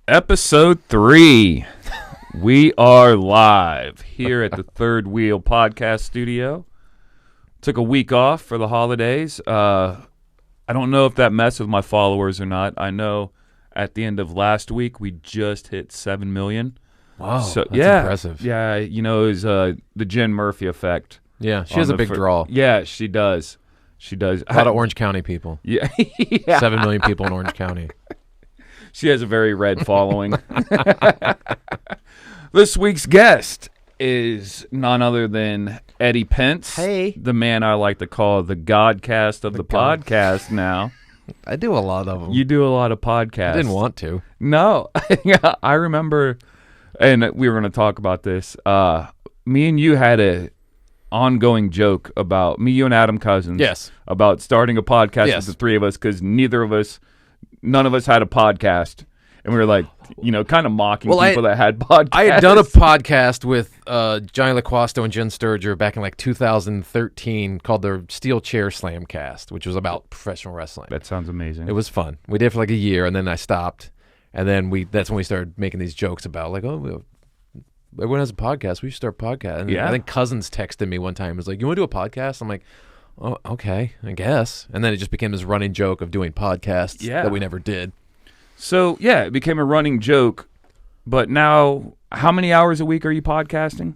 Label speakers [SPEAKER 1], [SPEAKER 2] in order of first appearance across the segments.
[SPEAKER 1] Episode 3. We are live here at the Third Wheel Podcast Studio. Took a week off for the holidays. I don't know if that messed with my followers or not. I know at the end of last week, we just hit 7 million.
[SPEAKER 2] Wow, so, that's impressive.
[SPEAKER 1] Yeah, you know, it was the Jen Murphy effect.
[SPEAKER 2] Yeah, she has a big draw.
[SPEAKER 1] Yeah, she does. She does.
[SPEAKER 2] A lot of Orange County people.
[SPEAKER 1] Yeah.
[SPEAKER 2] 7 million people in Orange County.
[SPEAKER 1] She has a very red following. This week's guest is none other than Eddie Pence.
[SPEAKER 2] Hey.
[SPEAKER 1] The man I like to call the GODCAST of the podcast now.
[SPEAKER 2] I do a lot of them.
[SPEAKER 1] You do a lot of podcasts.
[SPEAKER 2] I didn't want to.
[SPEAKER 1] No. I remember, and we were going to talk about this. Me and you had a ongoing joke about, me, you, and Adam Cousins.
[SPEAKER 2] Yes.
[SPEAKER 1] About starting a podcast with the three of us because none of us had a podcast. And we were like, you know, kind of mocking people that had podcasts.
[SPEAKER 2] I had done a podcast with Johnny LaQuasto and Jen Sturger back in like 2013 called the Steel Chair Slam Cast, which was about professional wrestling.
[SPEAKER 1] That sounds amazing.
[SPEAKER 2] It was fun. We did it for like a year, and then I stopped. And then that's when we started making these jokes about like, oh, everyone has a podcast. We should start a podcast. And I think Cousins texted me one time. He was like, you want to do a podcast? I'm like, oh, okay, I guess. And then it just became this running joke of doing podcasts that we never did.
[SPEAKER 1] So, yeah, it became a running joke. But now, how many hours a week are you podcasting?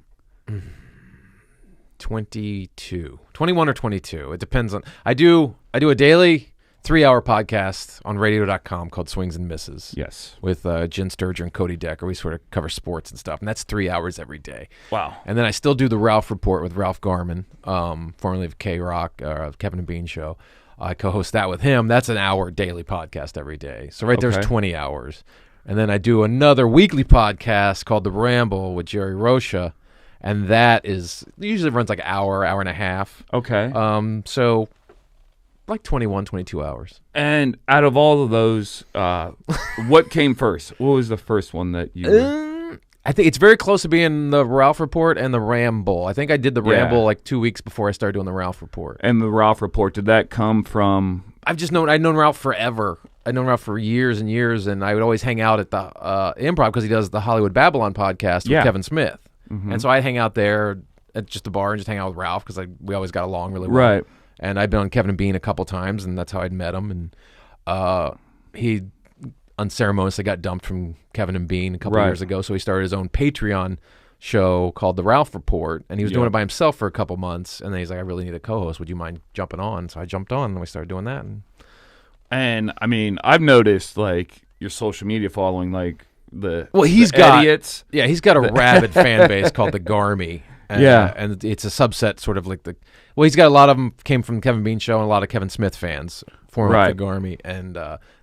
[SPEAKER 2] 22. 21 or 22. It depends on... I do a daily 3-hour podcast on radio.com called Swings and Misses.
[SPEAKER 1] Yes.
[SPEAKER 2] With Jen Sturger and Cody Decker. We sort of cover sports and stuff. And that's 3 hours every day.
[SPEAKER 1] Wow.
[SPEAKER 2] And then I still do the Ralph Report with Ralph Garman, formerly of K-Rock, Kevin and Bean Show. I co-host that with him. That's an hour daily podcast every day. So there's 20 hours. And then I do another weekly podcast called The Ramble with Jerry Rocha. And that usually runs like an hour and a half.
[SPEAKER 1] Okay.
[SPEAKER 2] So like 21, 22 hours.
[SPEAKER 1] And out of all of those, what came first? What was the first one that you...
[SPEAKER 2] I think it's very close to being the Ralph Report and the Ramble. I think I did the Ramble like 2 weeks before I started doing the Ralph Report.
[SPEAKER 1] And the Ralph Report, did that come from...
[SPEAKER 2] I'd known Ralph forever. I'd known Ralph for years and years, and I would always hang out at the Improv because he does the Hollywood Babylon podcast with Kevin Smith. Mm-hmm. And so I'd hang out there at just the bar and just hang out with Ralph because we always got along really well.
[SPEAKER 1] Right.
[SPEAKER 2] And I'd been on Kevin and Bean a couple times, and that's how I'd met him. And he unceremoniously got dumped from Kevin and Bean a couple years ago, so he started his own Patreon show called The Ralph Report, and he was doing it by himself for a couple months, and then he's like, I really need a co-host. Would you mind jumping on? So I jumped on, and we started doing that.
[SPEAKER 1] And I mean, I've noticed, like, your social media following, like,
[SPEAKER 2] he's got
[SPEAKER 1] idiots.
[SPEAKER 2] Yeah, he's got a rabid fan base called the Garmy. And it's a subset sort of like he's got a lot of them came from Kevin Bean Show and a lot of Kevin Smith fans formerly the Garmy, and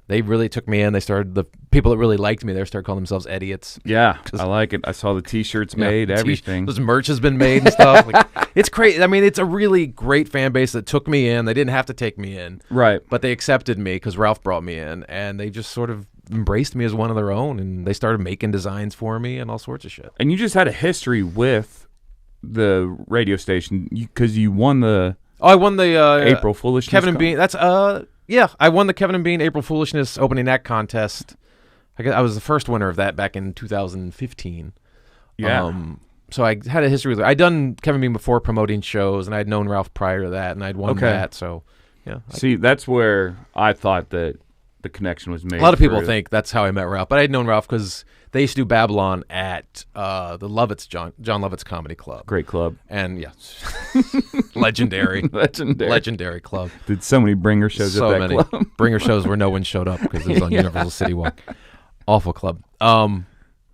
[SPEAKER 2] they really took me in. The people that really liked me there started calling themselves idiots.
[SPEAKER 1] Yeah, I like it. I saw the T-shirts made, everything.
[SPEAKER 2] Those merch has been made and stuff. Like, it's crazy. I mean, it's a really great fan base that took me in. They didn't have to take me in,
[SPEAKER 1] right? But
[SPEAKER 2] they accepted me because Ralph brought me in, and they just sort of embraced me as one of their own, and they started making designs for me and all sorts of shit.
[SPEAKER 1] And you just had a history with the radio station because you won the...
[SPEAKER 2] I won the
[SPEAKER 1] April Foolishness.
[SPEAKER 2] Kevin and Bean. That's I won the Kevin and Bean April Foolishness opening act contest. I was the first winner of that back in 2015.
[SPEAKER 1] Yeah.
[SPEAKER 2] So I had a history with it. I'd done Kevin and Bean before promoting shows, and I'd known Ralph prior to that, and I'd won that. So yeah.
[SPEAKER 1] See, that's where I thought that the connection was made.
[SPEAKER 2] A lot of people think that's how I met Ralph, but I'd known Ralph because they used to do Babylon at the Lovitz, John Lovitz Comedy Club.
[SPEAKER 1] Great club.
[SPEAKER 2] And legendary club.
[SPEAKER 1] Did so many bringer shows at that club.
[SPEAKER 2] Bringer shows where no one showed up because it was on Universal City Walk. Awful club.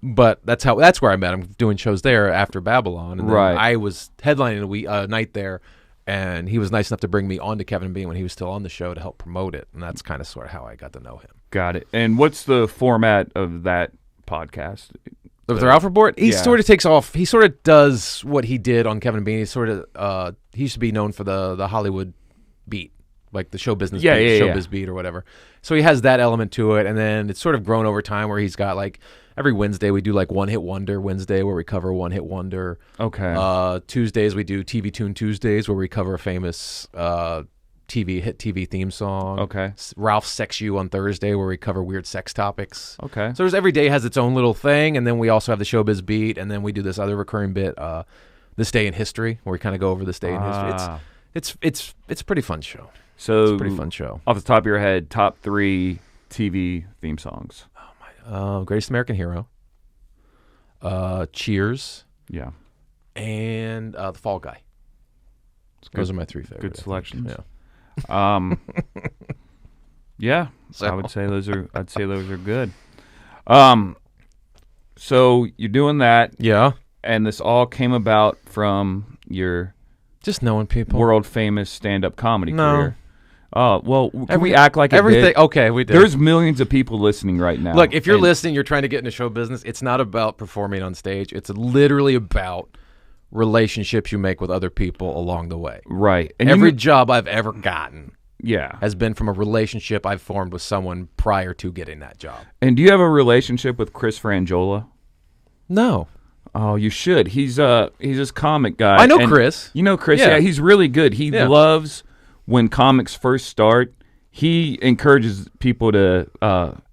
[SPEAKER 2] But that's where I met him, doing shows there after Babylon. And then I was headlining a night there, and he was nice enough to bring me on to Kevin and Bean when he was still on the show to help promote it. And that's kind of sort of how I got to know him.
[SPEAKER 1] Got it. And what's the format of that podcast?
[SPEAKER 2] The Ralph Report? He sort of takes off. He sort of does what he did on Kevin and Bean. He sort of he used to be known for the Hollywood beat, like the show business beat, showbiz beat or whatever. So he has that element to it, and then it's sort of grown over time where he's got like every Wednesday we do like One Hit Wonder Wednesday where we cover One Hit Wonder.
[SPEAKER 1] Okay.
[SPEAKER 2] Tuesdays we do TV Tune Tuesdays where we cover a famous hit TV theme song.
[SPEAKER 1] Okay.
[SPEAKER 2] Ralph's Sex You on Thursday, where we cover weird sex topics.
[SPEAKER 1] Okay.
[SPEAKER 2] So every day has its own little thing, and then we also have the Showbiz Beat, and then we do this other recurring bit, This Day in History, where we kind of go over this day in history. It's a pretty fun show.
[SPEAKER 1] So
[SPEAKER 2] it's a pretty fun show.
[SPEAKER 1] Off the top of your head, top 3 TV theme songs.
[SPEAKER 2] Greatest American Hero, Cheers,
[SPEAKER 1] Yeah.
[SPEAKER 2] and The Fall Guy. Those are my 3 favorites.
[SPEAKER 1] Good selections.
[SPEAKER 2] Yeah.
[SPEAKER 1] Yeah.
[SPEAKER 2] So-
[SPEAKER 1] I'd say those are good. So you're doing that,
[SPEAKER 2] Yeah.
[SPEAKER 1] and this all came about from your
[SPEAKER 2] Just knowing people.
[SPEAKER 1] world famous stand-up comedy
[SPEAKER 2] No.
[SPEAKER 1] career. Oh, well, can we act like
[SPEAKER 2] everything?
[SPEAKER 1] it did?
[SPEAKER 2] Okay, we did.
[SPEAKER 1] There's millions of people listening right now.
[SPEAKER 2] Look, if you're
[SPEAKER 1] and-
[SPEAKER 2] listening, you're trying to get into show business. It's not about performing on stage. It's literally about relationships you make with other people along the way.
[SPEAKER 1] Right. And
[SPEAKER 2] Every job I've ever gotten
[SPEAKER 1] yeah.
[SPEAKER 2] has been from a relationship I've formed with someone prior to getting that job.
[SPEAKER 1] And do you have a relationship with Chris Frangiola?
[SPEAKER 2] No.
[SPEAKER 1] Oh, you should. He's this comic guy.
[SPEAKER 2] I know
[SPEAKER 1] and
[SPEAKER 2] Chris.
[SPEAKER 1] You know Chris?
[SPEAKER 2] Yeah.
[SPEAKER 1] Yeah, he's really good. He
[SPEAKER 2] Yeah.
[SPEAKER 1] loves when comics first start. He encourages people to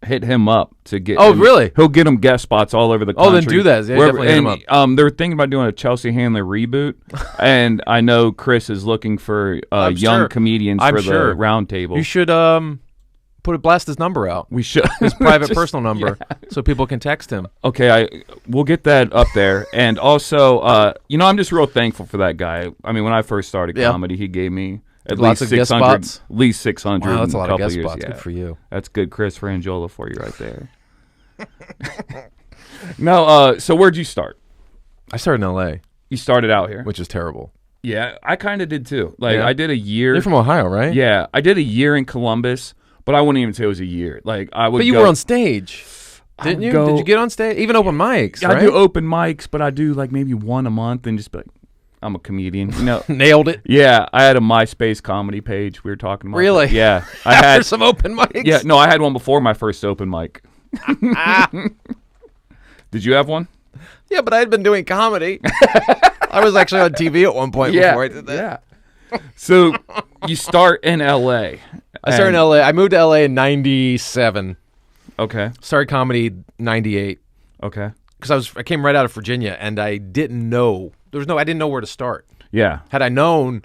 [SPEAKER 1] hit him up to get.
[SPEAKER 2] Oh,
[SPEAKER 1] him-
[SPEAKER 2] really?
[SPEAKER 1] He'll get him guest spots all over the country.
[SPEAKER 2] Oh, then do that. Yeah, definitely hit him up.
[SPEAKER 1] They're thinking about doing a Chelsea Handler reboot, and I know Chris is looking for
[SPEAKER 2] I'm
[SPEAKER 1] young
[SPEAKER 2] sure.
[SPEAKER 1] comedians
[SPEAKER 2] I'm
[SPEAKER 1] for
[SPEAKER 2] sure.
[SPEAKER 1] the round table.
[SPEAKER 2] You should blast his number out.
[SPEAKER 1] We should
[SPEAKER 2] His private
[SPEAKER 1] Just-
[SPEAKER 2] personal number so people can text him.
[SPEAKER 1] Okay, we'll get that up there. And also, I'm just real thankful for that guy. I mean, when I first started
[SPEAKER 2] Yeah.
[SPEAKER 1] comedy, he gave me at
[SPEAKER 2] Lots
[SPEAKER 1] least
[SPEAKER 2] of guest
[SPEAKER 1] 600.
[SPEAKER 2] spots?
[SPEAKER 1] At least 600.
[SPEAKER 2] Wow, that's a
[SPEAKER 1] in
[SPEAKER 2] lot of
[SPEAKER 1] couple
[SPEAKER 2] guest
[SPEAKER 1] years.
[SPEAKER 2] spots.
[SPEAKER 1] Yeah.
[SPEAKER 2] Good for you.
[SPEAKER 1] That's good Chris Frangiola for you right there. No, so where'd you start?
[SPEAKER 2] I started in L.A.,
[SPEAKER 1] You started out here.
[SPEAKER 2] which is terrible.
[SPEAKER 1] Yeah, I kind of did too. Like,
[SPEAKER 2] Yeah.
[SPEAKER 1] I did a year.
[SPEAKER 2] You're from Ohio, right?
[SPEAKER 1] Yeah, I did a year in Columbus, but I wouldn't even say it was a year. Like, I would
[SPEAKER 2] But you
[SPEAKER 1] go-
[SPEAKER 2] were on stage, didn't
[SPEAKER 1] would
[SPEAKER 2] you?
[SPEAKER 1] go-
[SPEAKER 2] Did you get on stage? Even open mics,
[SPEAKER 1] I
[SPEAKER 2] right?
[SPEAKER 1] do open mics, but I do like maybe one a month and just be like, I'm a comedian. You know,
[SPEAKER 2] Nailed it.
[SPEAKER 1] yeah, I had a MySpace comedy page. We were talking about
[SPEAKER 2] Really?
[SPEAKER 1] that. Yeah, I
[SPEAKER 2] After
[SPEAKER 1] had.
[SPEAKER 2] some open mics.
[SPEAKER 1] Yeah, no, I had one before my first open mic. Did you have one?
[SPEAKER 2] Yeah, but I had been doing comedy. I was actually on TV at one point before I did that.
[SPEAKER 1] Yeah. So you start in L.A.
[SPEAKER 2] I started in L.A. I moved to L.A. in '97.
[SPEAKER 1] Okay.
[SPEAKER 2] Started comedy '98
[SPEAKER 1] Okay.
[SPEAKER 2] because I came right out of Virginia and I didn't know I didn't know where to start.
[SPEAKER 1] Yeah.
[SPEAKER 2] Had I known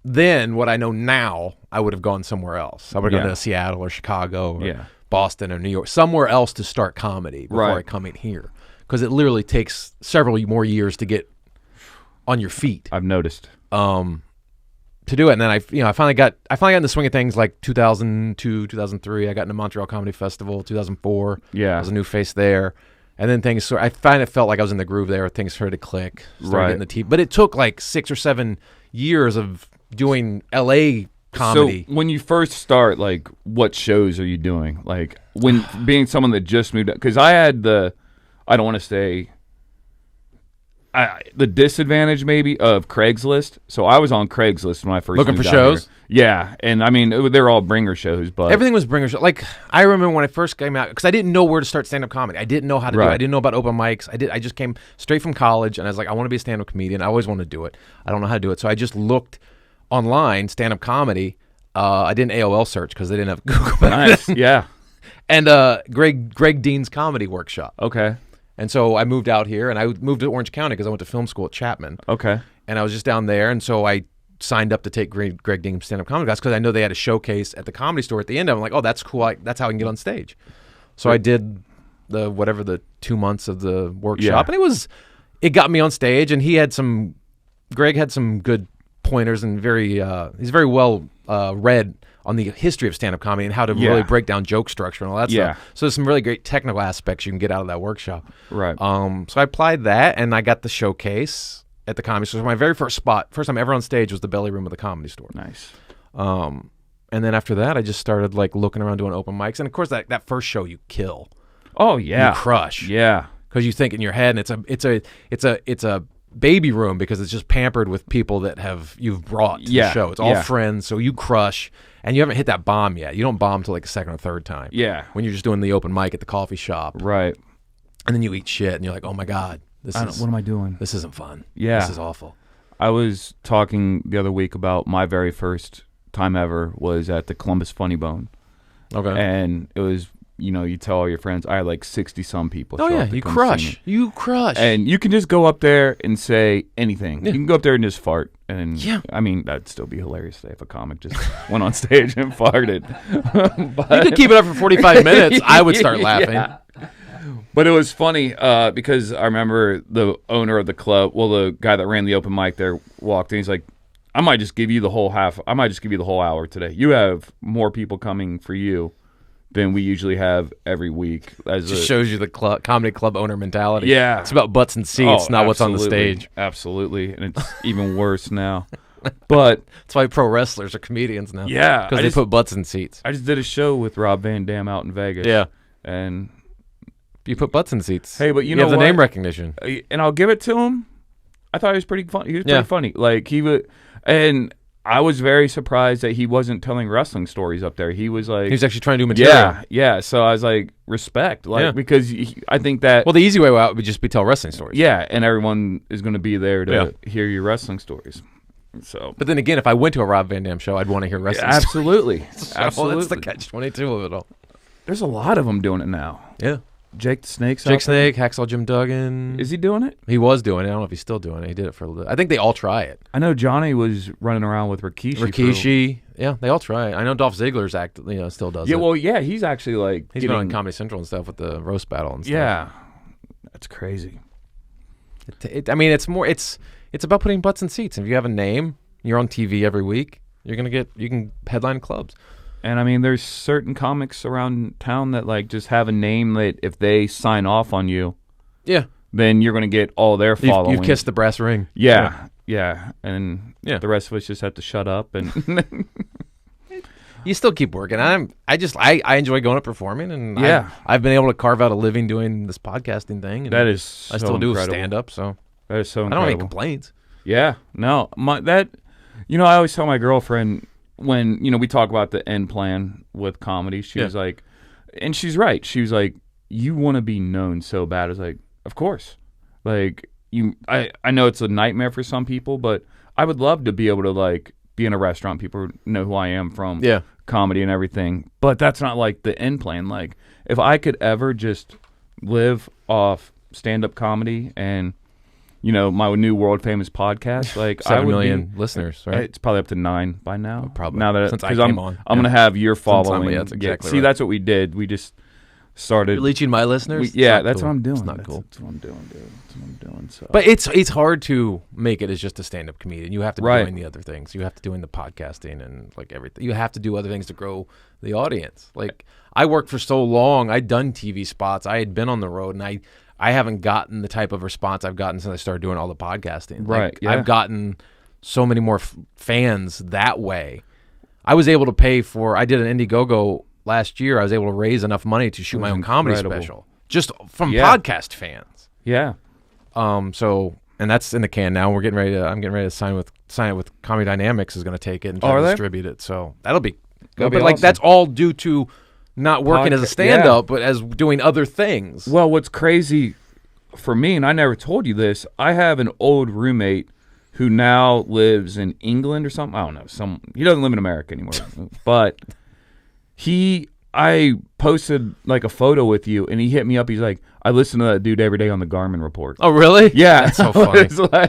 [SPEAKER 2] then what I know now, I would have gone somewhere else. I would have
[SPEAKER 1] Yeah.
[SPEAKER 2] gone to Seattle or Chicago or
[SPEAKER 1] Yeah.
[SPEAKER 2] Boston or New York, somewhere else to start comedy before
[SPEAKER 1] Right.
[SPEAKER 2] I come in here. Because it literally takes several more years to get on your feet
[SPEAKER 1] I've noticed.
[SPEAKER 2] to do it. And then I finally got in the swing of things like 2002, 2003. I got into Montreal Comedy Festival, 2004.
[SPEAKER 1] Yeah.
[SPEAKER 2] I was a new face there. And then I finally felt like I was in the groove there. Things started to click, started
[SPEAKER 1] Right.
[SPEAKER 2] getting the teeth. But it took like 6 or 7 years of doing LA comedy.
[SPEAKER 1] So when you first start, like, what shows are you doing? Like, when being someone that just moved, because I had I don't want to say, the disadvantage maybe of Craigslist. So I was on Craigslist when I first
[SPEAKER 2] Looking
[SPEAKER 1] moved
[SPEAKER 2] for
[SPEAKER 1] out here.
[SPEAKER 2] shows?
[SPEAKER 1] Yeah, and I mean they're all bringer shows, but
[SPEAKER 2] Everything was bringer show. Like I remember when I first came out, because I didn't know where to start stand-up comedy. I didn't know how to do it.
[SPEAKER 1] Right.
[SPEAKER 2] I didn't know about open mics. I just came straight from college, and I was like, I want to be a stand-up comedian. I always wanted to do it. I don't know how to do it, so I just looked online stand-up comedy. I didn't AOL search because they didn't have Google back
[SPEAKER 1] nice.
[SPEAKER 2] then.
[SPEAKER 1] Yeah.
[SPEAKER 2] And Greg Dean's comedy workshop.
[SPEAKER 1] Okay.
[SPEAKER 2] And so I moved out here, and I moved to Orange County because I went to film school at Chapman.
[SPEAKER 1] Okay.
[SPEAKER 2] And I was just down there, and so I signed up to take Greg Dean's stand-up comedy class because I know they had a showcase at the Comedy Store at the end. I'm like, oh, that's cool. That's how I can get on stage. So I did the 2 months of the workshop,
[SPEAKER 1] Yeah.
[SPEAKER 2] and it got me on stage. And Greg had some good pointers, and he's very well read on the history of stand-up comedy and how to
[SPEAKER 1] Yeah.
[SPEAKER 2] really break down joke structure and all that
[SPEAKER 1] Yeah.
[SPEAKER 2] stuff. So there's some really great technical aspects you can get out of that workshop.
[SPEAKER 1] Right.
[SPEAKER 2] So I applied that, and I got the showcase at the Comedy Store. My very first time ever on stage was the belly room of the Comedy Store.
[SPEAKER 1] Nice.
[SPEAKER 2] And then after that, I just started like looking around doing open mics, and of course that first show you kill,
[SPEAKER 1] Oh yeah.
[SPEAKER 2] you crush,
[SPEAKER 1] Yeah.
[SPEAKER 2] because you think in your head, and it's a baby room because it's just pampered with people that you've brought to
[SPEAKER 1] Yeah,
[SPEAKER 2] the show. It's all
[SPEAKER 1] yeah.
[SPEAKER 2] friends, so you crush, and you haven't hit that bomb yet. You don't bomb till like the second or third time.
[SPEAKER 1] Yeah.
[SPEAKER 2] When you're just doing the open mic at the coffee shop,
[SPEAKER 1] Right.
[SPEAKER 2] and then you eat shit, and you're like, oh my god,
[SPEAKER 1] What am I doing?
[SPEAKER 2] this isn't fun.
[SPEAKER 1] Yeah.
[SPEAKER 2] This is awful.
[SPEAKER 1] I was talking the other week about my very first time ever was at the Columbus Funny Bone.
[SPEAKER 2] Okay.
[SPEAKER 1] And it was, you tell all your friends. I had like 60-some people.
[SPEAKER 2] Oh,
[SPEAKER 1] show
[SPEAKER 2] yeah.
[SPEAKER 1] up to
[SPEAKER 2] You
[SPEAKER 1] come
[SPEAKER 2] crush.
[SPEAKER 1] see me.
[SPEAKER 2] You crush.
[SPEAKER 1] And you can just go up there and say anything.
[SPEAKER 2] Yeah.
[SPEAKER 1] You can go up there and just fart. And I mean, that'd still be hilarious today if a comic just went on stage and farted.
[SPEAKER 2] You could keep it up for 45 minutes. I would start laughing.
[SPEAKER 1] Yeah. But it was funny because I remember the owner of the club, the guy that ran the open mic there walked in. He's like, I might just give you the whole hour today. You have more people coming for you than we usually have every week.
[SPEAKER 2] Just shows you the comedy club owner mentality.
[SPEAKER 1] Yeah.
[SPEAKER 2] It's about butts and seats, not what's on the stage.
[SPEAKER 1] Absolutely. And it's even worse now. But
[SPEAKER 2] that's why pro wrestlers are comedians now.
[SPEAKER 1] Yeah.
[SPEAKER 2] Because they put butts in seats.
[SPEAKER 1] I just did a show with Rob Van Dam out in Vegas.
[SPEAKER 2] Yeah.
[SPEAKER 1] And
[SPEAKER 2] you put butts in seats.
[SPEAKER 1] Hey, but you know
[SPEAKER 2] have the
[SPEAKER 1] what?
[SPEAKER 2] Name recognition.
[SPEAKER 1] And I'll give it to him. I thought he was pretty funny. He was pretty funny. Like, he would... And I was very surprised that he wasn't telling wrestling stories up there. He was like...
[SPEAKER 2] He was actually trying to do material.
[SPEAKER 1] Yeah. So I was like, respect. Because I think that...
[SPEAKER 2] Well, the easy way out would just be tell wrestling stories.
[SPEAKER 1] Yeah, and everyone is going to be there to hear your wrestling stories. So,
[SPEAKER 2] but then again, if I went to a Rob Van Dam show, I'd want to hear wrestling stories.
[SPEAKER 1] Absolutely.
[SPEAKER 2] Absolutely. That's the catch-22 of it all.
[SPEAKER 1] There's a lot of them doing it now.
[SPEAKER 2] Yeah.
[SPEAKER 1] Jake the Snake's
[SPEAKER 2] Jake Snake, Hacksaw Jim Duggan.
[SPEAKER 1] Is he doing it?
[SPEAKER 2] He was doing it. I don't know if he's still doing it. He did it for a little bit. I think they all try it.
[SPEAKER 1] I know Johnny was running around with Rikishi.
[SPEAKER 2] Yeah, they all try it. I know Dolph Ziggler's still does it.
[SPEAKER 1] Yeah, well, yeah, he's actually like...
[SPEAKER 2] He's been on Comedy Central and stuff with the roast battle and stuff.
[SPEAKER 1] Yeah. That's crazy.
[SPEAKER 2] I mean, it's about putting butts in seats. If you have a name, you're on TV every week, you can headline clubs.
[SPEAKER 1] And I mean, there's certain comics around town that like just have a name that if they sign off on you, then you're going to get all their following.
[SPEAKER 2] You've kissed the brass ring.
[SPEAKER 1] Yeah. And the rest of us just have to shut up and
[SPEAKER 2] you still keep working. I enjoy going up performing, and I've been able to carve out a living doing this podcasting thing. And
[SPEAKER 1] that is so
[SPEAKER 2] I still do
[SPEAKER 1] incredible.
[SPEAKER 2] Stand up, so
[SPEAKER 1] that is so incredible.
[SPEAKER 2] I don't have any complaints.
[SPEAKER 1] Yeah, no, I always tell my girlfriend when we talk about the end plan with comedy, she was like, and she's right. She was like, you want to be known so bad. I was like, of course. Like I know it's a nightmare for some people, but I would love to be able to like be in a restaurant. People know who I am from comedy and everything. But that's not like the end plan. Like if I could ever just live off stand-up comedy and my new world famous podcast, like
[SPEAKER 2] 7 million listeners, right?
[SPEAKER 1] It's probably up to 9 by now.
[SPEAKER 2] Probably
[SPEAKER 1] now that
[SPEAKER 2] since I came on,
[SPEAKER 1] I'm gonna have your following.
[SPEAKER 2] That's exactly
[SPEAKER 1] See,
[SPEAKER 2] right.
[SPEAKER 1] that's what we did. We just started.
[SPEAKER 2] You're leeching my listeners.
[SPEAKER 1] That's what I'm doing.
[SPEAKER 2] It's not cool.
[SPEAKER 1] That's what I'm doing, dude. That's what I'm doing. So,
[SPEAKER 2] but it's hard to make it as just a stand-up comedian. You have to be doing the other things. You have to doing the podcasting and like everything. You have to do other things to grow the audience. Like I worked for so long. I'd done TV spots. I had been on the road, and I haven't gotten the type of response I've gotten since I started doing all the podcasting.
[SPEAKER 1] Right.
[SPEAKER 2] Like, I've gotten so many more fans that way. I was able to pay for, I did an Indiegogo last year. I was able to raise enough money to shoot my own comedy special just from podcast fans.
[SPEAKER 1] Yeah.
[SPEAKER 2] So, and that's in the can now. I'm getting ready to sign it with Comedy Dynamics is going to take it and try to distribute it. So that'll be good. But like that's all due to not working as a stand-up, but as doing other things.
[SPEAKER 1] Well, what's crazy for me, and I never told you this, I have an old roommate who now lives in England or something. I don't know. He doesn't live in America anymore. But I posted like a photo with you, and he hit me up. He's like, I listen to that dude every day on the Garmin Report.
[SPEAKER 2] Oh, really?
[SPEAKER 1] Yeah.
[SPEAKER 2] That's so funny.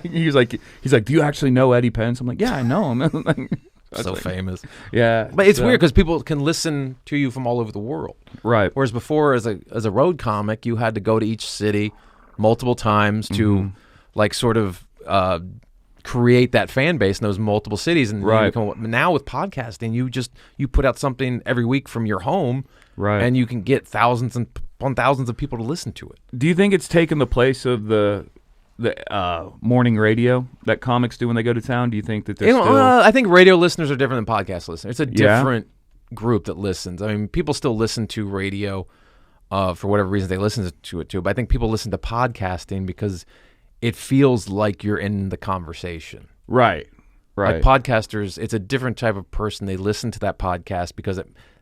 [SPEAKER 1] He's like, do you actually know Eddie Pence? I'm like, yeah, I know him.
[SPEAKER 2] So famous.
[SPEAKER 1] Yeah.
[SPEAKER 2] But it's weird because people can listen to you from all over the world.
[SPEAKER 1] Right.
[SPEAKER 2] Whereas before, as a road comic, you had to go to each city multiple times to like sort of create that fan base in those multiple cities. And now with podcasting, you put out something every week from your home, and you can get thousands upon thousands of people to listen to it.
[SPEAKER 1] Do you think it's taken the place of the morning radio that comics do when they go to town? Do you think that they're still...
[SPEAKER 2] I think radio listeners are different than podcast listeners. It's a different group that listens. I mean, people still listen to radio for whatever reason they listen to it too, but I think people listen to podcasting because it feels like you're in the conversation.
[SPEAKER 1] Right.
[SPEAKER 2] Like podcasters, it's a different type of person. They listen to that podcast because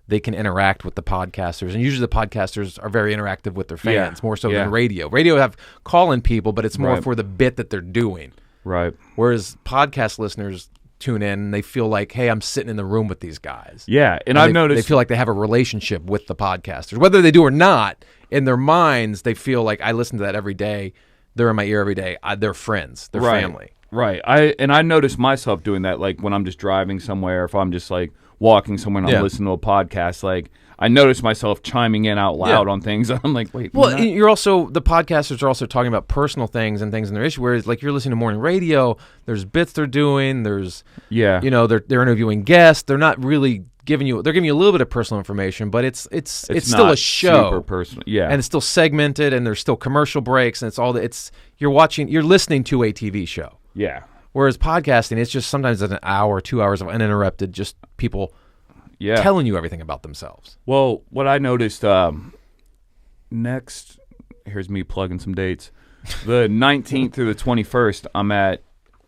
[SPEAKER 2] they can interact with the podcasters, and usually the podcasters are very interactive with their fans, more so than radio. Radio have call-in people, but it's more for the bit that they're doing.
[SPEAKER 1] Right.
[SPEAKER 2] Whereas podcast listeners tune in and they feel like, hey, I'm sitting in the room with these guys.
[SPEAKER 1] Yeah, and I've noticed
[SPEAKER 2] they feel like they have a relationship with the podcasters. Whether they do or not, in their minds, they feel like I listen to that every day. They're in my ear every day. They're friends. They're family.
[SPEAKER 1] Right. I notice myself doing that, like when I'm just driving somewhere, if I'm just like walking somewhere and I'm listening to a podcast, like I notice myself chiming in out loud on things. I'm like, wait.
[SPEAKER 2] Well, you're also, the podcasters are also talking about personal things and things in their issue. Whereas, like, you're listening to morning radio. There's bits they're doing. There's, they're interviewing guests. They're not really giving you. They're giving you a little bit of personal information, but it's still a show.
[SPEAKER 1] Super personal. Yeah,
[SPEAKER 2] and it's still segmented, and there's still commercial breaks, and it's all. You're listening to a TV show.
[SPEAKER 1] Yeah.
[SPEAKER 2] Whereas podcasting, it's just sometimes an hour, 2 hours of uninterrupted, just people telling you everything about themselves.
[SPEAKER 1] Well, what I noticed next, here's me plugging some dates. The 19th through the 21st, I'm at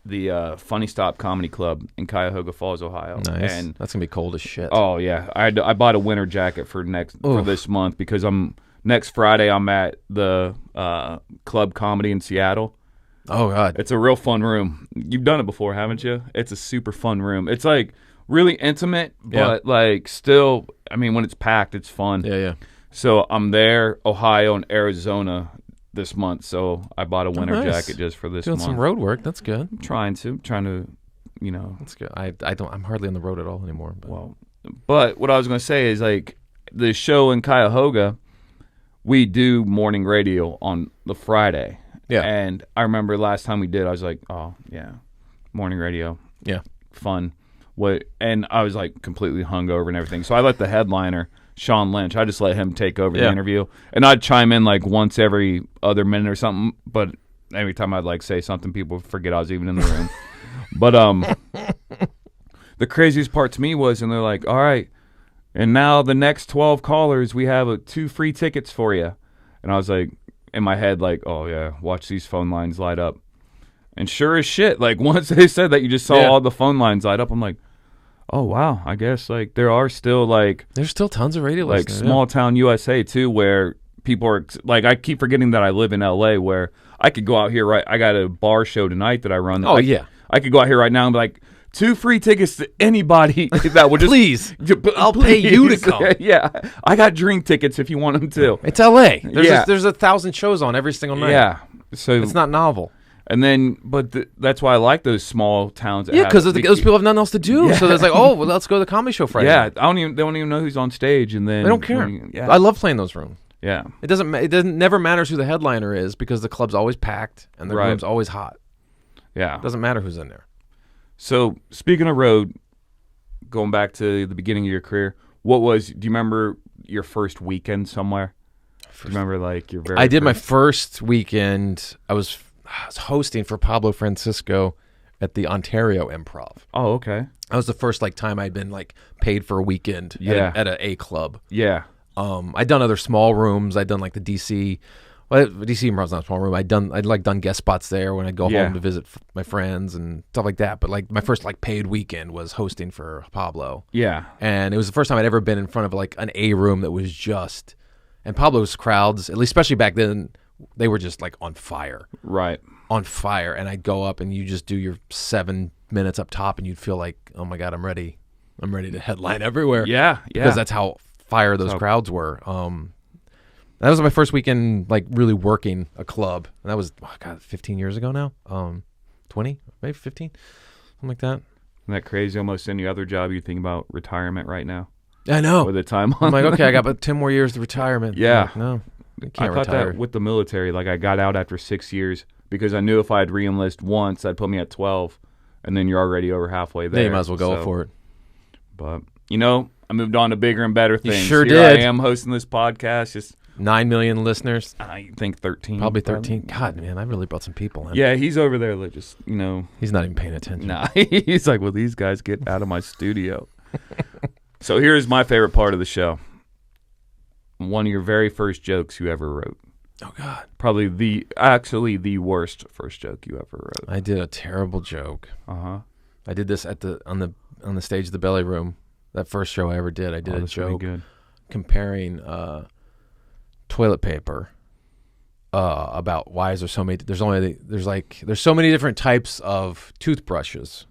[SPEAKER 1] the Funny Stop Comedy Club in Cuyahoga Falls, Ohio.
[SPEAKER 2] Nice.
[SPEAKER 1] And
[SPEAKER 2] that's gonna be cold as shit.
[SPEAKER 1] Oh yeah, I bought a winter jacket for this month because next Friday I'm at the Club Comedy in Seattle.
[SPEAKER 2] Oh God,
[SPEAKER 1] it's a real fun room. You've done it before, haven't you? It's a super fun room. It's like really intimate, but like still, I mean, when it's packed, it's fun.
[SPEAKER 2] Yeah.
[SPEAKER 1] So I'm there, Ohio and Arizona this month. So I bought a winter jacket just for this month.
[SPEAKER 2] Doing some road work. That's good.
[SPEAKER 1] I'm trying to,
[SPEAKER 2] That's good. I'm hardly on the road at all anymore.
[SPEAKER 1] But what I was going to say is like the show in Cuyahoga, we do morning radio on the Friday.
[SPEAKER 2] Yeah.
[SPEAKER 1] And I remember last time we did, I was like, oh, yeah, morning radio.
[SPEAKER 2] Yeah.
[SPEAKER 1] Fun. And I was like completely hungover and everything. So I let the headliner, Sean Lynch, I just let him take over the interview. And I'd chime in like once every other minute or something. But every time I'd like say something, people would forget I was even in the room. But the craziest part to me was, and they're like, all right, and now the next 12 callers, we have 2 free tickets for you. And I was like, in my head, like, oh yeah, watch these phone lines light up. And sure as shit, like once they said that, you just saw all the phone lines light up. I'm like, oh wow, I guess like there are still like
[SPEAKER 2] there's still tons of radio
[SPEAKER 1] like
[SPEAKER 2] listeners,
[SPEAKER 1] small town USA too, where people are like, I keep forgetting that I live in LA, where I could go out here I got a bar show tonight that I run. I could go out here right now and be like, 2 free tickets to anybody that would just
[SPEAKER 2] please. I'll pay you to come.
[SPEAKER 1] Yeah, I got drink tickets if you want them too.
[SPEAKER 2] It's LA. There's 1,000 shows on every single night.
[SPEAKER 1] Yeah, so
[SPEAKER 2] it's not novel.
[SPEAKER 1] And then, that's why I like those small towns.
[SPEAKER 2] Because those people have nothing else to do. Yeah. So it's like, oh, well, let's go to the comedy show Friday.
[SPEAKER 1] Yeah, they don't even know who's on stage, and then
[SPEAKER 2] they don't care. I love playing those rooms.
[SPEAKER 1] Yeah,
[SPEAKER 2] it never matters who the headliner is because the club's always packed and the room's always hot.
[SPEAKER 1] Yeah,
[SPEAKER 2] it doesn't matter who's in there.
[SPEAKER 1] So speaking of road, going back to the beginning of your career, do you remember your first weekend somewhere? Do you remember like your very?
[SPEAKER 2] I did my first weekend. I was hosting for Pablo Francisco at the Ontario Improv.
[SPEAKER 1] Oh, okay.
[SPEAKER 2] That was the first time I'd been like paid for a weekend at a club.
[SPEAKER 1] Yeah.
[SPEAKER 2] I'd done other small rooms. I'd done like the DC. Well, DC Improv's not a small room. I'd done guest spots there when I'd go home to visit my friends and stuff like that. But like my first paid weekend was hosting for Pablo.
[SPEAKER 1] Yeah.
[SPEAKER 2] And it was the first time I'd ever been in front of like an A room that was just, and Pablo's crowds, at least especially back then, they were just like on fire.
[SPEAKER 1] Right.
[SPEAKER 2] On fire. And I'd go up and you just do your 7 minutes up top and you'd feel like, oh my God, I'm ready. I'm ready to headline everywhere.
[SPEAKER 1] Yeah. Yeah.
[SPEAKER 2] Because that's how fire those crowds were. That was my first weekend, like really working a club, and that was 15 years ago now. 20, maybe 15, something like that.
[SPEAKER 1] Isn't that crazy? Almost any other job you think about retirement right now.
[SPEAKER 2] I know.
[SPEAKER 1] With the time
[SPEAKER 2] I'm like, okay, I got about 10 more years to retirement.
[SPEAKER 1] Yeah.
[SPEAKER 2] Like, no, I can't
[SPEAKER 1] thought
[SPEAKER 2] retire.
[SPEAKER 1] that with the military. Like I got out after 6 years because I knew if I'd re-enlist once, that'd put me at 12, and then you're already over halfway there.
[SPEAKER 2] Yeah, you might as well go for it.
[SPEAKER 1] But I moved on to bigger and better things.
[SPEAKER 2] You sure
[SPEAKER 1] Here
[SPEAKER 2] did.
[SPEAKER 1] I am hosting this podcast. Just
[SPEAKER 2] 9 million listeners.
[SPEAKER 1] I think 13.
[SPEAKER 2] Probably 13. God, man, I really brought some people in.
[SPEAKER 1] Yeah, he's over there, like, just,
[SPEAKER 2] He's not even paying attention.
[SPEAKER 1] Nah, he's like, well, these guys get out of my studio. So here's my favorite part of the show. One of your very first jokes you ever wrote.
[SPEAKER 2] Oh, God.
[SPEAKER 1] Probably the worst first joke you ever wrote.
[SPEAKER 2] I did a terrible joke.
[SPEAKER 1] Uh-huh.
[SPEAKER 2] I did this on the stage of the Belly Room. That first show I ever did. I did a joke comparing toilet paper about why is there so many. There's so many different types of toothbrushes,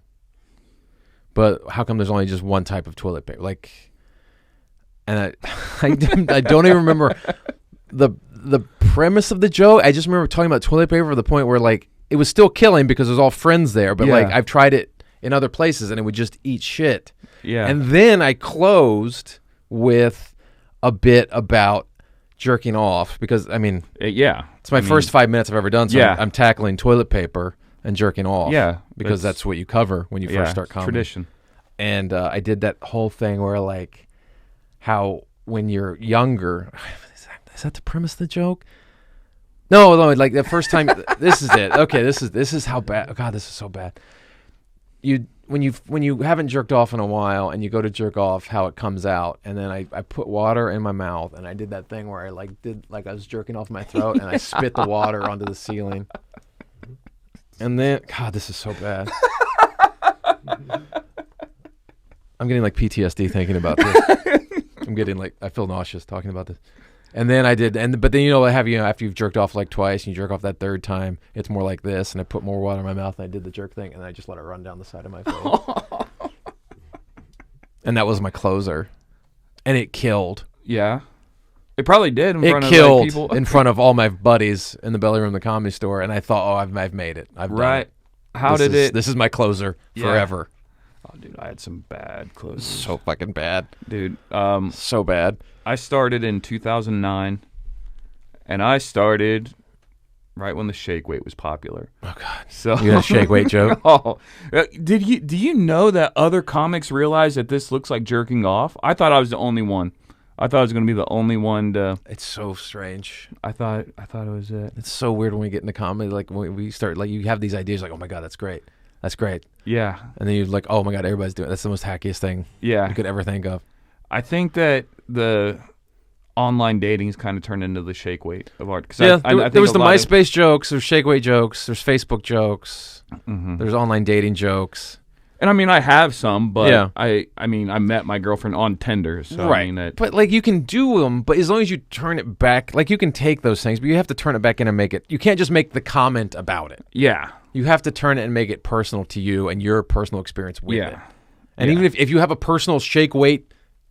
[SPEAKER 2] but how come there's only just one type of toilet paper? Like, and I don't even remember the premise of the joke. I just remember talking about toilet paper to the point where like it was still killing because there's all friends there, but like I've tried it in other places and it would just eat shit.
[SPEAKER 1] Yeah.
[SPEAKER 2] And then I closed with a bit about jerking off because I mean, it's my first 5 minutes I've ever done. So I'm tackling toilet paper and jerking off.
[SPEAKER 1] Yeah,
[SPEAKER 2] because that's what you cover when you first start comedy.
[SPEAKER 1] Tradition.
[SPEAKER 2] And I did that whole thing where like how when you're younger, is that the premise of the joke? No, like the first time. This is it. Okay, this is how bad. Oh God, this is so bad. When you haven't jerked off in a while and you go to jerk off, how it comes out, and then I put water in my mouth and I did that thing where I did I was jerking off my throat and I spit the water onto the ceiling. And then, God, this is so bad. I'm getting like PTSD thinking about this. I'm getting like, I feel nauseous talking about this. And then I did, but then after you've jerked off like twice and you jerk off that third time, it's more like this. And I put more water in my mouth and I did the jerk thing and I just let it run down the side of my face. And that was my closer. And it killed.
[SPEAKER 1] Yeah. It probably did in front of
[SPEAKER 2] like,
[SPEAKER 1] people.
[SPEAKER 2] In front of all my buddies in the belly room of the Comedy Store. And I thought, oh, I've made it. I've done it.
[SPEAKER 1] How did it?
[SPEAKER 2] This is my closer forever.
[SPEAKER 1] Oh, dude, I had some bad closers.
[SPEAKER 2] So fucking bad.
[SPEAKER 1] Dude.
[SPEAKER 2] So bad.
[SPEAKER 1] I started in 2009, and I started right when the shake weight was popular.
[SPEAKER 2] Oh, God.
[SPEAKER 1] So
[SPEAKER 2] you got a shake weight joke?
[SPEAKER 1] Oh. Do you know that other comics realize that this looks like jerking off? I thought I was the only one. I thought I was going to be the only one to...
[SPEAKER 2] It's so strange.
[SPEAKER 1] I thought it was it.
[SPEAKER 2] It's so weird when we get into comedy. Like, when we start, like, you have these ideas like, oh, my God, that's great. That's great.
[SPEAKER 1] Yeah.
[SPEAKER 2] And then you're like, oh, my God, everybody's doing it. That's the most hackiest thing you could ever think of.
[SPEAKER 1] I think that the online dating has kind of turned into the shake weight of art.
[SPEAKER 2] Yeah, there was the MySpace jokes, there's shake weight jokes, there's Facebook jokes, there's online dating jokes.
[SPEAKER 1] And I mean, I have some, but I mean, I met my girlfriend on Tinder, so
[SPEAKER 2] right.
[SPEAKER 1] I mean that.
[SPEAKER 2] But like, you can do them, but as long as you turn it back, like you can take those things, but you have to turn it back in and make it. You can't just make the comment about it.
[SPEAKER 1] Yeah,
[SPEAKER 2] you have to turn it and make it personal to you and your personal experience with it. And even if you have a personal shake weight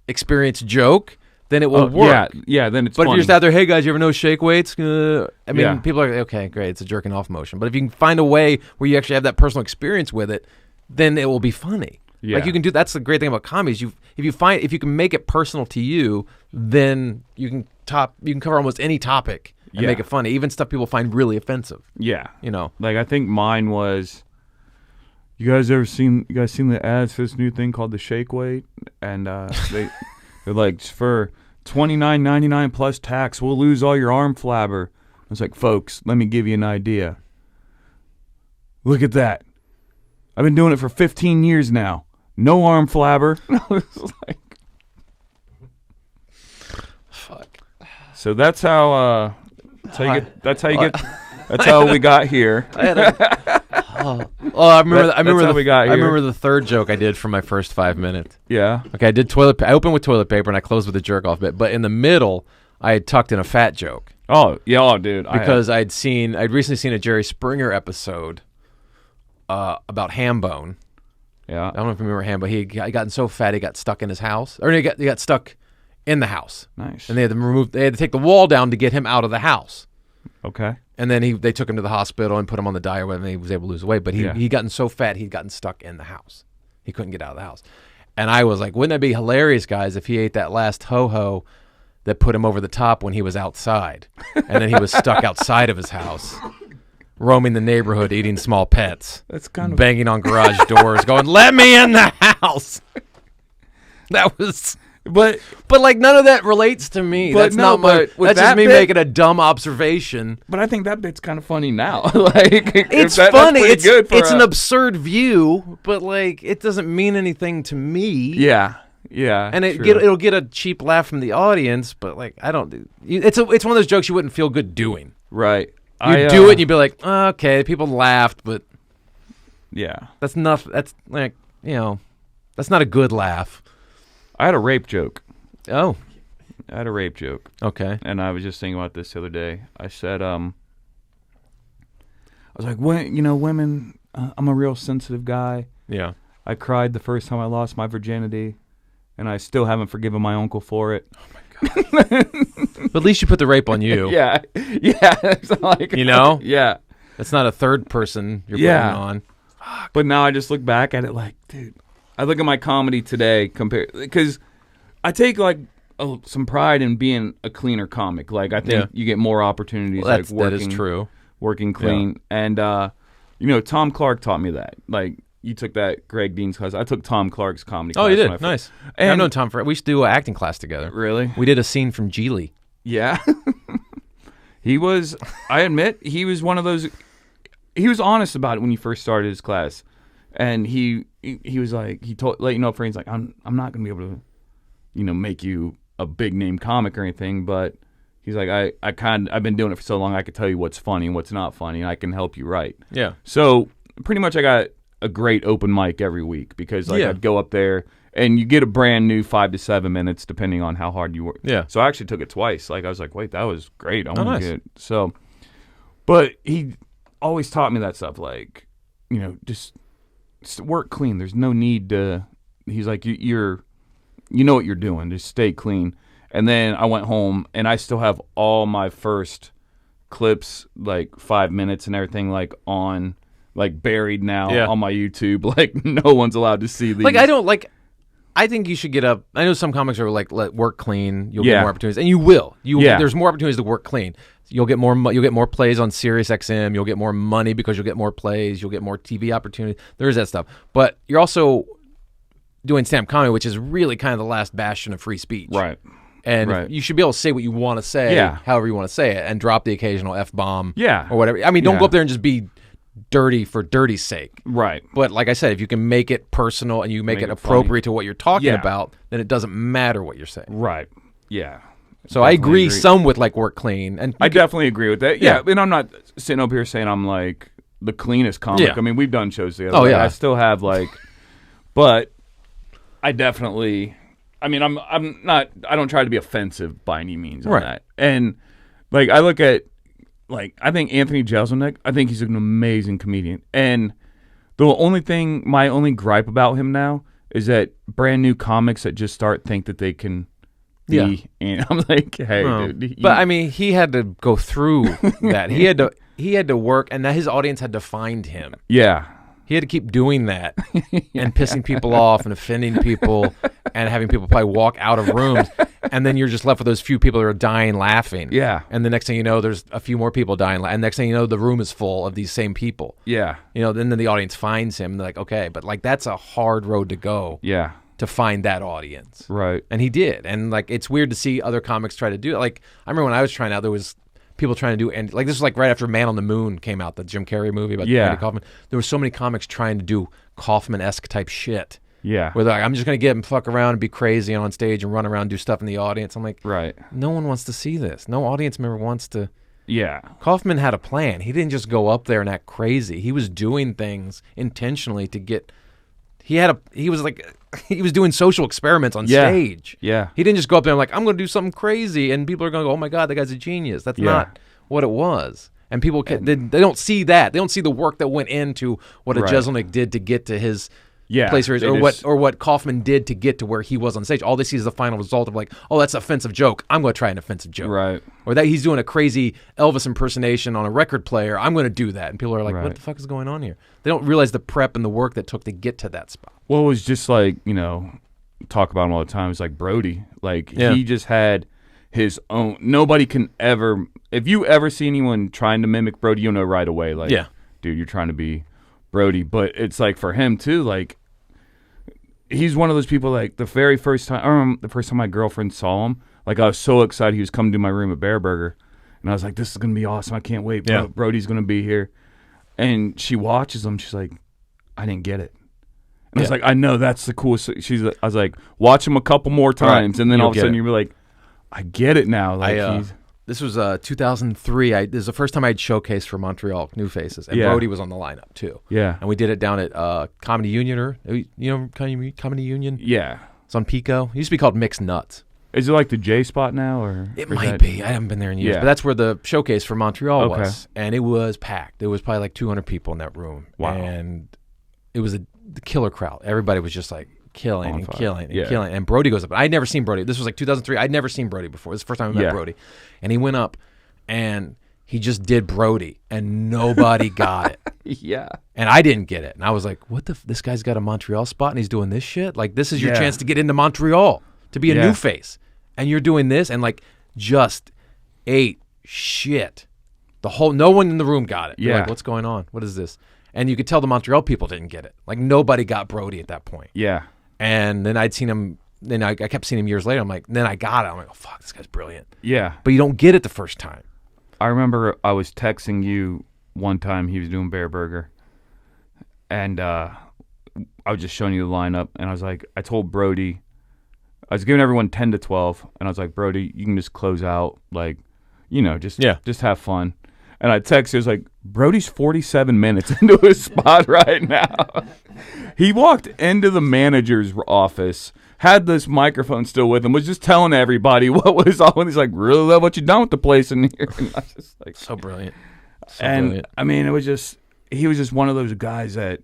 [SPEAKER 2] experience joke, then it will work.
[SPEAKER 1] Yeah, then it's
[SPEAKER 2] But
[SPEAKER 1] funny.
[SPEAKER 2] if you're just out there, hey guys, you ever know shake weights? I mean, people are like, okay, great, it's a jerking off motion. But if you can find a way where you actually have that personal experience with it, then it will be funny. Yeah. Like you can do. That's the great thing about comedy. Is if you can make it personal to you, then you can cover almost any topic and make it funny, even stuff people find really offensive.
[SPEAKER 1] Yeah,
[SPEAKER 2] you know.
[SPEAKER 1] Like I think mine was. You guys seen the ads for this new thing called the shake weight? And they're like, for $29.99 plus tax, we'll lose all your arm flabber. I was like, folks, let me give you an idea. Look at that. I've been doing it for 15 years now. No arm flabber. I was like,
[SPEAKER 2] fuck.
[SPEAKER 1] So that's how we got here.
[SPEAKER 2] I remember
[SPEAKER 1] how we got here.
[SPEAKER 2] I remember the third joke I did for my first 5 mintes.
[SPEAKER 1] Yeah.
[SPEAKER 2] Okay, I opened with toilet paper and I closed with a jerk off bit, but in the middle I had tucked in a fat joke.
[SPEAKER 1] Oh, yeah, dude.
[SPEAKER 2] Because I'd recently seen a Jerry Springer episode about ham bone.
[SPEAKER 1] Yeah.
[SPEAKER 2] I don't know if you remember ham, but he had gotten so fat he got stuck in his house. Or he got stuck in the house.
[SPEAKER 1] Nice.
[SPEAKER 2] And they had to take the wall down to get him out of the house.
[SPEAKER 1] Okay.
[SPEAKER 2] And then they took him to the hospital and put him on the diet, and he was able to lose weight. But he'd gotten so fat he'd gotten stuck in the house. He couldn't get out of the house. And I was like, wouldn't it be hilarious, guys, if he ate that last ho-ho that put him over the top when he was outside. And then he was stuck outside of his house, roaming the neighborhood, eating small pets.
[SPEAKER 1] That's kind of
[SPEAKER 2] banging on garage doors, going, "Let me in the house." That was, but like none of that relates to me. That's not my. That's just me making a dumb observation.
[SPEAKER 1] But I think that bit's kind of funny now. Like
[SPEAKER 2] it's funny. It's an absurd view, but like it doesn't mean anything to me.
[SPEAKER 1] Yeah. Yeah,
[SPEAKER 2] and it'll get a cheap laugh from the audience, but like I don't. It's one of those jokes you wouldn't feel good doing.
[SPEAKER 1] Right.
[SPEAKER 2] You do it, and you'd be like, oh, okay, people laughed, but
[SPEAKER 1] yeah,
[SPEAKER 2] that's enough. That's like that's not a good laugh.
[SPEAKER 1] I had a rape joke.
[SPEAKER 2] Oh,
[SPEAKER 1] I had a rape joke.
[SPEAKER 2] Okay,
[SPEAKER 1] and I was just thinking about this the other day. I said, I was like, women. I'm a real sensitive guy.
[SPEAKER 2] Yeah.
[SPEAKER 1] I cried the first time I lost my virginity, and I still haven't forgiven my uncle for it.
[SPEAKER 2] But at least you put the rape on you.
[SPEAKER 1] Yeah. It's like, yeah.
[SPEAKER 2] That's not a third person you're putting on.
[SPEAKER 1] But now I just look back at it like, dude, I look at my comedy today because I take like some pride in being a cleaner comic. Like I think you get more opportunities like working.
[SPEAKER 2] That is true.
[SPEAKER 1] Working clean. And, Tom Clark taught me that. Like, you took that Greg Dean's class. I took Tom Clark's comedy class.
[SPEAKER 2] Oh, you did? Nice.
[SPEAKER 1] And
[SPEAKER 2] I've known Tom we used to do an acting class together.
[SPEAKER 1] Really?
[SPEAKER 2] We did a scene from Geely.
[SPEAKER 1] Yeah. He was, I admit, he was one of those, he was honest about it when he first started his class. And he was like, let you know, friends, like, I'm not going to be able to, make you a big name comic or anything, but he's like, I've been doing it for so long, I could tell you what's funny and what's not funny, and I can help you write.
[SPEAKER 2] Yeah.
[SPEAKER 1] So pretty much I got a great open mic every week because I'd go up there and you get a brand new 5 to 7 minutes depending on how hard you work.
[SPEAKER 2] Yeah.
[SPEAKER 1] So I actually took it twice. Like I was like, wait, that was great. I want to get it. So, but he always taught me that stuff. Like, just work clean. There's no need to. He's like, you know what you're doing. Just stay clean. And then I went home and I still have all my first clips, like 5 minutes and everything, like on. Like buried now on my YouTube. Like no one's allowed to see these.
[SPEAKER 2] Like I think you should get up. I know some comics are like, let work clean. You'll get more opportunities, and you will. There's more opportunities to work clean. You'll get more. You'll get more plays on Sirius XM. You'll get more money because you'll get more plays. You'll get more TV opportunities. There's that stuff. But you're also doing stand-up comedy, which is really kind of the last bastion of free speech.
[SPEAKER 1] Right.
[SPEAKER 2] And you should be able to say what you want to say, however you want to say it, and drop the occasional F-bomb or whatever. I mean, don't go up there and just be dirty for dirty's sake.
[SPEAKER 1] Right.
[SPEAKER 2] But like I said, if you can make it personal and you make it appropriate to what you're talking about, then it doesn't matter what you're saying.
[SPEAKER 1] Right. Yeah.
[SPEAKER 2] So I agree some with like work clean. And
[SPEAKER 1] I definitely agree with that. Yeah. And I'm not sitting up here saying I'm like the cleanest comic. Yeah. I mean, we've done shows together.
[SPEAKER 2] Oh, yeah.
[SPEAKER 1] I still have like, but I definitely, I mean, I'm not, I don't try to be offensive by any means on that. And like, I look at, like, I think Anthony Jeselnik, I think he's an amazing comedian. And the only thing, my only gripe about him now is that brand new comics that just think that they can be. And I'm like, hey, dude.
[SPEAKER 2] But I mean, he had to go through that. He had to work, and that his audience had to find him.
[SPEAKER 1] Yeah.
[SPEAKER 2] He had to keep doing that and pissing people off and offending people and having people probably walk out of rooms. And then you're just left with those few people that are dying laughing.
[SPEAKER 1] Yeah.
[SPEAKER 2] And the next thing you know, there's a few more people dying. And next thing you know, the room is full of these same people.
[SPEAKER 1] Yeah.
[SPEAKER 2] Then the audience finds him. And they're like, okay. But like that's a hard road to go.
[SPEAKER 1] Yeah.
[SPEAKER 2] To find that audience.
[SPEAKER 1] Right.
[SPEAKER 2] And he did. And like it's weird to see other comics try to do it. Like I remember when I was trying out, there was people trying to do, and like this was like right after Man on the Moon came out, the Jim Carrey movie about Andy Kaufman. There were so many comics trying to do Kaufman-esque type shit.
[SPEAKER 1] Yeah.
[SPEAKER 2] Where they're like, I'm just going to get him fuck around and be crazy on stage and run around and do stuff in the audience. I'm like, no one wants to see this. No audience member wants to.
[SPEAKER 1] Yeah.
[SPEAKER 2] Kaufman had a plan. He didn't just go up there and act crazy. He was doing things intentionally to get. He was doing social experiments on stage.
[SPEAKER 1] Yeah.
[SPEAKER 2] He didn't just go up there and like, I'm going to do something crazy, and people are going to go, oh my God, that guy's a genius. That's not what it was. And people they don't see that. They don't see the work that went into what a Jeselnik did to get to his place, or what Kaufman did to get to where he was on stage. All they see is the final result of like, oh, that's an offensive joke. I'm going to try an offensive joke.
[SPEAKER 1] Right.
[SPEAKER 2] Or that he's doing a crazy Elvis impersonation on a record player. I'm going to do that. And people are like, what the fuck is going on here? They don't realize the prep and the work that took to get to that spot.
[SPEAKER 1] Well, it was just like, talk about him all the time. It's like Brody. Like he just had his own. Nobody can ever. If you ever see anyone trying to mimic Brody, you'll know right away. Like, dude, you're trying to be Brody. But it's like for him too. Like, he's one of those people. Like the very first time, the first time my girlfriend saw him, like I was so excited he was coming to my room at Bear Burger, and I was like, this is gonna be awesome. I can't wait. Brody's gonna be here. And she watches him. She's like, I didn't get it. And I was like, I know, that's the coolest. I was like, watch him a couple more times, and then all of a sudden you'll be like, I get it now. Like
[SPEAKER 2] this was 2003. This is the first time I had showcased for Montreal New Faces, and Brody was on the lineup too.
[SPEAKER 1] Yeah,
[SPEAKER 2] and we did it down at Comedy Union, or Comedy Union.
[SPEAKER 1] Yeah,
[SPEAKER 2] it's on Pico. It used to be called Mixed Nuts.
[SPEAKER 1] Is it like the J spot now, or
[SPEAKER 2] it might be? I haven't been there in years, but that's where the showcase for Montreal was, and it was packed. There was probably like 200 people in that room.
[SPEAKER 1] Wow,
[SPEAKER 2] and it was the killer crowd. Everybody was just like killing and killing and
[SPEAKER 1] Yeah.
[SPEAKER 2] killing. And Brody goes up. I'd never seen Brody. This was like 2003. I'd never seen Brody before. This is the first time I met Brody. And he went up and he just did Brody and nobody got it.
[SPEAKER 1] Yeah.
[SPEAKER 2] And I didn't get it. And I was like, what the this guy's got a Montreal spot and he's doing this shit? Like, this is your chance to get into Montreal, to be a new face. And you're doing this and like just ate shit. No one in the room got it. They're like, what's going on? What is this? And you could tell the Montreal people didn't get it. Like, nobody got Brody at that point.
[SPEAKER 1] Yeah.
[SPEAKER 2] And then I'd seen him. Then I kept seeing him years later. I'm like, then I got it. I'm like, oh, fuck, this guy's brilliant.
[SPEAKER 1] Yeah.
[SPEAKER 2] But you don't get it the first time.
[SPEAKER 1] I remember I was texting you one time. He was doing Bear Burger. And I was just showing you the lineup. And I was like, I told Brody, I was giving everyone 10 to 12. And I was like, Brody, you can just close out. Like, just have fun. And I texted, I was like, Brody's 47 minutes into his spot right now. He walked into the manager's office, had this microphone still with him, was just telling everybody what was on. He's like, really love what you done with the place in here. And I was just like,
[SPEAKER 2] so brilliant.
[SPEAKER 1] Brilliant. I mean, he was just one of those guys that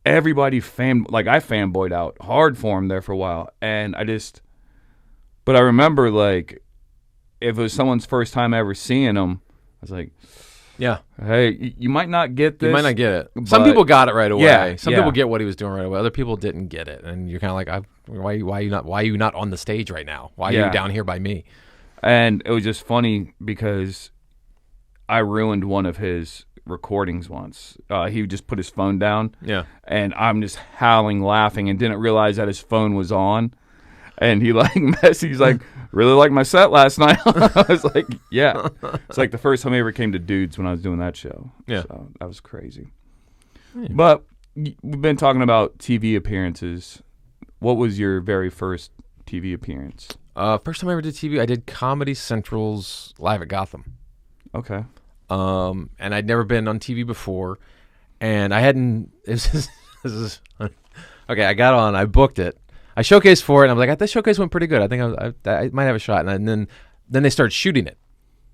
[SPEAKER 1] everybody I fanboyed out hard for him there for a while. And but I remember, like, if it was someone's first time ever seeing him, I was like,
[SPEAKER 2] yeah,
[SPEAKER 1] hey, you might not get this.
[SPEAKER 2] You might not get it. Some people got it right away.
[SPEAKER 1] Yeah,
[SPEAKER 2] Some people get what he was doing right away. Other people didn't get it, and you're kind of like, why are you not on the stage right now? Why are you down here by me?
[SPEAKER 1] And it was just funny because I ruined one of his recordings once. He just put his phone down.
[SPEAKER 2] Yeah,
[SPEAKER 1] and I'm just howling, laughing, and didn't realize that his phone was on. And he he's like, really liked my set last night. I was like, yeah. It's like the first time I ever came to Dudes when I was doing that show.
[SPEAKER 2] Yeah.
[SPEAKER 1] So that was crazy. Yeah. But we've been talking about TV appearances. What was your very first TV appearance?
[SPEAKER 2] First time I ever did TV, I did Comedy Central's Live at Gotham.
[SPEAKER 1] Okay.
[SPEAKER 2] And I'd never been on TV before. And I hadn't, okay, I got on, I booked it. I showcased for it, and I'm like, this showcase went pretty good. I think I might have a shot. And then they started shooting it,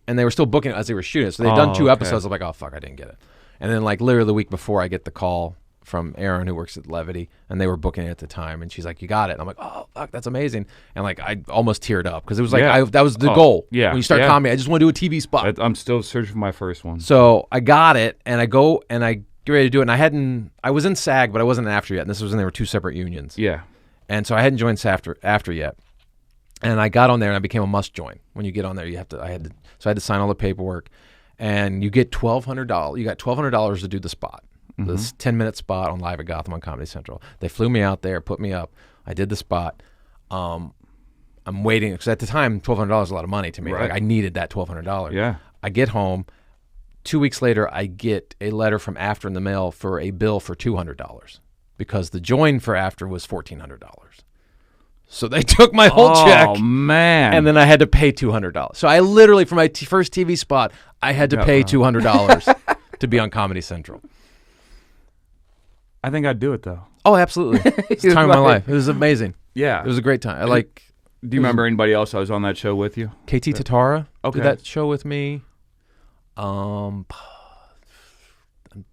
[SPEAKER 2] and they were still booking it as they were shooting it. So they'd done 2 episodes. I'm like, oh, fuck, I didn't get it. And then, like, literally the week before, I get the call from Erin, who works at Levity, and they were booking it at the time. And she's like, you got it. And I'm like, oh, fuck, that's amazing. And, like, I almost teared up because it was like, that was the goal.
[SPEAKER 1] Yeah.
[SPEAKER 2] When you start comedy, I just want to do a TV spot.
[SPEAKER 1] I'm still searching for my first one.
[SPEAKER 2] So I got it, and I go, and I get ready to do it. And I was in SAG, but I wasn't in AFTRA yet. And this was when they were 2 separate unions.
[SPEAKER 1] Yeah.
[SPEAKER 2] And so I hadn't joined AFTRA yet. And I got on there and I became a must join. When you get on there, I had to sign all the paperwork, and you get $1,200. You got $1,200 to do the spot, this 10-minute spot on Live at Gotham on Comedy Central. They flew me out there, put me up. I did the spot. I'm waiting because at the time $1,200 is a lot of money to me.
[SPEAKER 1] Right.
[SPEAKER 2] Like, I needed that $1,200.
[SPEAKER 1] Yeah.
[SPEAKER 2] I get home. 2 weeks later, I get a letter from AFTRA in the mail for a bill for $200. Because the join for AFTRA was $1,400. So they took my whole check.
[SPEAKER 1] Oh, man.
[SPEAKER 2] And then I had to pay $200. So I literally, for my first TV spot, I had to pay $200 to be on Comedy Central.
[SPEAKER 1] I think I'd do it, though.
[SPEAKER 2] Oh, absolutely. It's the time of my life. It was amazing.
[SPEAKER 1] Yeah.
[SPEAKER 2] It was a great time.
[SPEAKER 1] Do you remember anybody else that was on that show with you?
[SPEAKER 2] KT Tatara
[SPEAKER 1] did
[SPEAKER 2] that show with me. I'm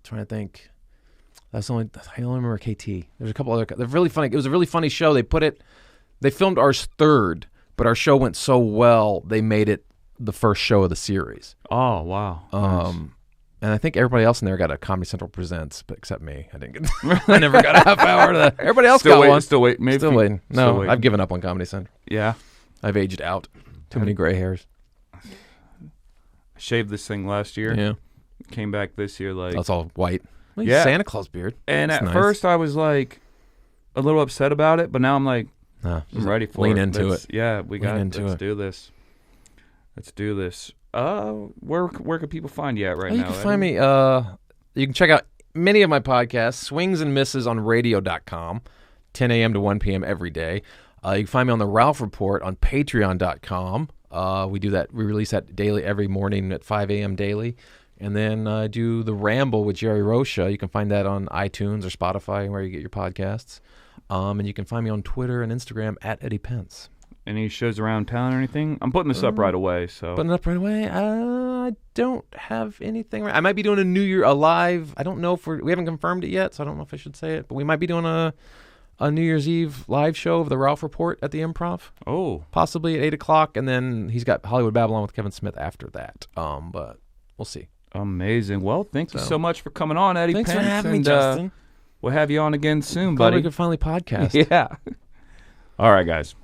[SPEAKER 2] trying to think. I only remember KT. There's a couple other. They're really funny. It was a really funny show. They filmed our third, but our show went so well they made it the first show of the series.
[SPEAKER 1] Oh, wow.
[SPEAKER 2] Nice. And I think everybody else in there got a Comedy Central Presents, but except me. I didn't get. I never got a half hour to that. Everybody else got one.
[SPEAKER 1] Still waiting. Maybe.
[SPEAKER 2] Still waiting. No,
[SPEAKER 1] Still waiting.
[SPEAKER 2] I've given up on Comedy Central.
[SPEAKER 1] Yeah.
[SPEAKER 2] I've aged out. Too many gray hairs.
[SPEAKER 1] I shaved this thing last year.
[SPEAKER 2] Yeah.
[SPEAKER 1] Came back this year like.
[SPEAKER 2] That's all white. Well,
[SPEAKER 1] yeah.
[SPEAKER 2] Santa Claus beard.
[SPEAKER 1] And
[SPEAKER 2] That's
[SPEAKER 1] at
[SPEAKER 2] nice.
[SPEAKER 1] first I was like a little upset about it, but now I'm like,
[SPEAKER 2] No,
[SPEAKER 1] I'm ready for
[SPEAKER 2] lean
[SPEAKER 1] it.
[SPEAKER 2] into it.
[SPEAKER 1] Yeah, we got it. Let's
[SPEAKER 2] it.
[SPEAKER 1] do this. Let's do this. Where can people find you at right now?
[SPEAKER 2] You can find me. You can check out many of my podcasts, Swings and Misses on radio.com, 10 a.m. to 1 p.m. every day. You can find me on the Ralph Report on patreon.com. We release that daily every morning at 5 a.m. daily. And then I do The Ramble with Jerry Rocha. You can find that on iTunes or Spotify, where you get your podcasts. And you can find me on Twitter and Instagram at Eddie Pence.
[SPEAKER 1] Any shows around town or anything? I'm putting this up right away. So
[SPEAKER 2] Putting it up right away? I I don't have anything. I might be doing a live. I don't know if we haven't confirmed it yet, so I don't know if I should say it. But we might be doing a New Year's Eve live show of the Ralph Report at the Improv.
[SPEAKER 1] Oh,
[SPEAKER 2] possibly at 8:00, and then he's got Hollywood Babylon with Kevin Smith after that. But we'll see.
[SPEAKER 1] Amazing. Well, thank you so much for coming on, Eddie.
[SPEAKER 2] Thanks
[SPEAKER 1] Pence,
[SPEAKER 2] for having me, Justin.
[SPEAKER 1] We'll have you on again soon,
[SPEAKER 2] Glad
[SPEAKER 1] buddy.
[SPEAKER 2] we could finally podcast.
[SPEAKER 1] Yeah. All right, guys.